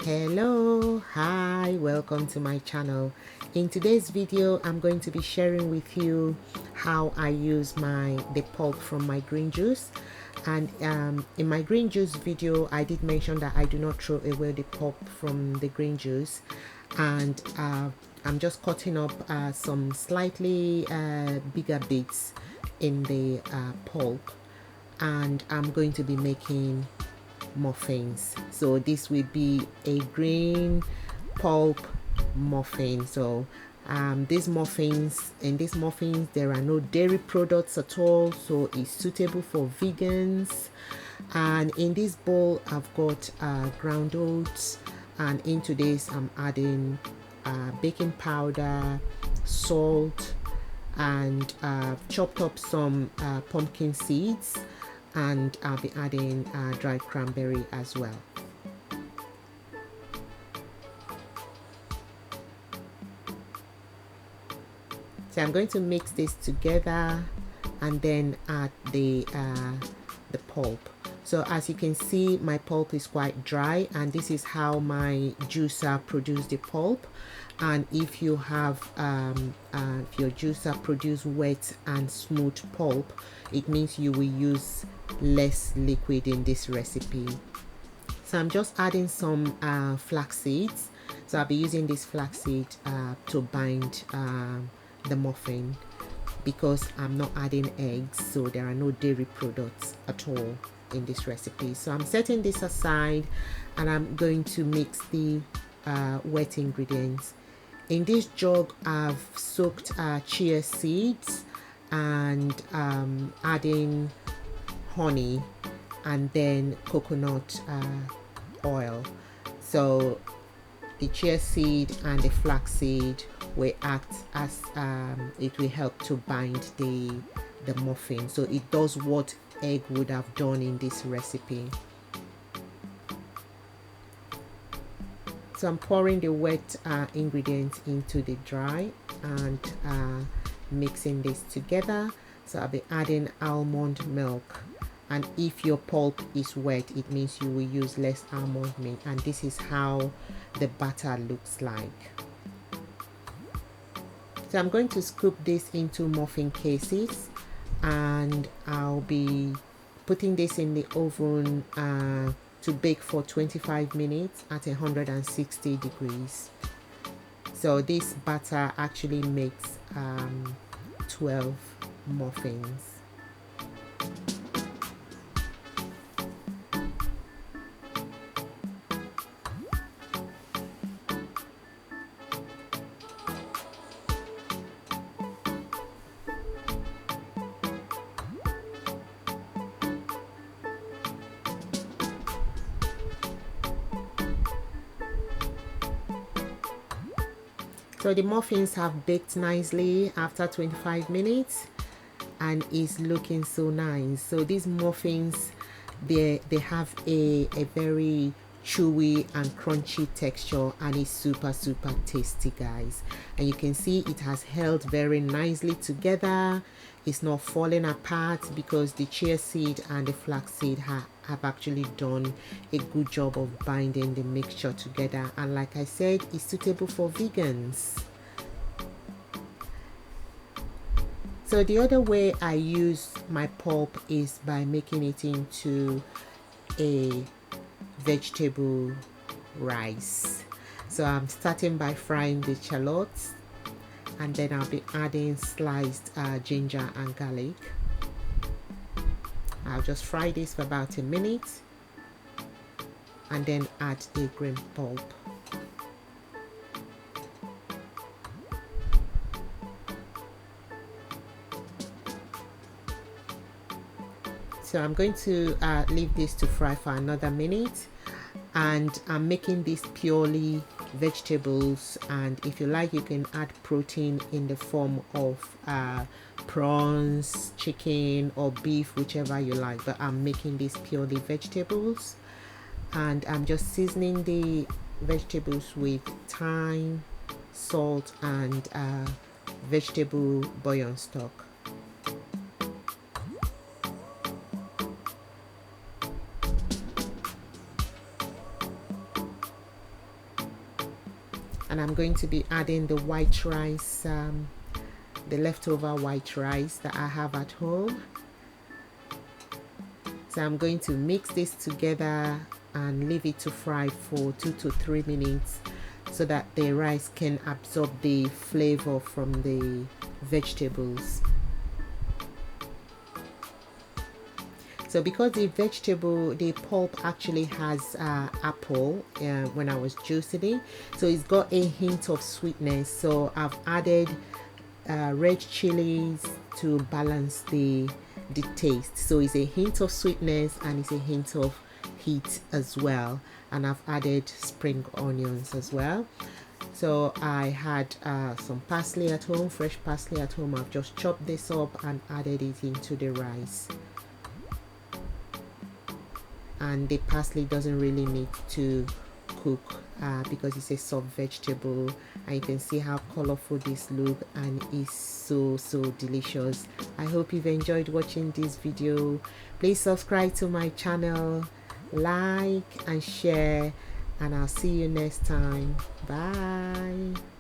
Hello, hi, welcome to my channel. In today's video I'm going to be sharing with you how I use the pulp from my green juice. And in my green juice video I did mention that I do not throw away the pulp from the green juice, and I'm just cutting up some slightly bigger bits in the pulp, and I'm going to be making muffins. So this will be a green pulp muffin. So in these muffins there are no dairy products at all, so it's suitable for vegans. And in this bowl I've got ground oats, and into this I'm adding baking powder, salt, and chopped up some pumpkin seeds, and I'll be adding dried cranberry as well. So I'm going to mix this together and then add the pulp. So as you can see, my pulp is quite dry, and this is how my juicer produced the pulp. And if you have if your juicer produce wet and smooth pulp, it means you will use less liquid in this recipe. So I'm just adding some flax seeds. So I'll be using this flaxseed to bind the muffin, because I'm not adding eggs, so there are no dairy products at all in this recipe. So I'm setting this aside, and I'm going to mix the wet ingredients. In this jug I've soaked chia seeds, and adding honey and then coconut oil. So the chia seed and the flax seed will act as it will help to bind the muffin, so it does what egg would have done in this recipe. So I'm pouring the wet ingredients into the dry and mixing this together. So I'll be adding almond milk, and if your pulp is wet, it means you will use less almond milk, and this is how the batter looks like. So I'm going to scoop this into muffin cases, and I'll be putting this in the oven to bake for 25 minutes at 160 degrees. So this batter actually makes 12 muffins. So the muffins have baked nicely after 25 minutes and is looking so nice. So these muffins, they have a very chewy and crunchy texture, and it's super tasty, guys. And you can see it has held very nicely together. It's not falling apart because the chia seed and the flax seed have actually done a good job of binding the mixture together. And like I said, it's suitable for vegans. So the other way I use my pulp is by making it into a vegetable rice. So I'm starting by frying the shallots, and then I'll be adding sliced ginger and garlic. I'll just fry this for about a minute and then add the green pulp. So I'm going to leave this to fry for another minute, and I'm making this purely vegetables, and if you like you can add protein in the form of prawns, chicken or beef, whichever you like, but I'm making this purely vegetables. And I'm just seasoning the vegetables with thyme, salt, and vegetable bouillon stock. and I'm going to be adding the white rice, the leftover white rice that I have at home. So I'm going to mix this together and leave it to fry for 2 to 3 minutes so that the rice can absorb the flavor from the vegetables. So because the pulp actually has apple when I was juicing it, so it's got a hint of sweetness. So I've added red chilies to balance the taste. So it's a hint of sweetness and it's a hint of heat as well. And I've added spring onions as well. So I had some parsley at home, fresh parsley at home. I've just chopped this up and added it into the rice. And the parsley doesn't really need to cook because it's a soft vegetable, and you can see how colorful this look and is so delicious. I hope you've enjoyed watching this video. Please subscribe to my channel, like and share, and I'll see you next time. Bye.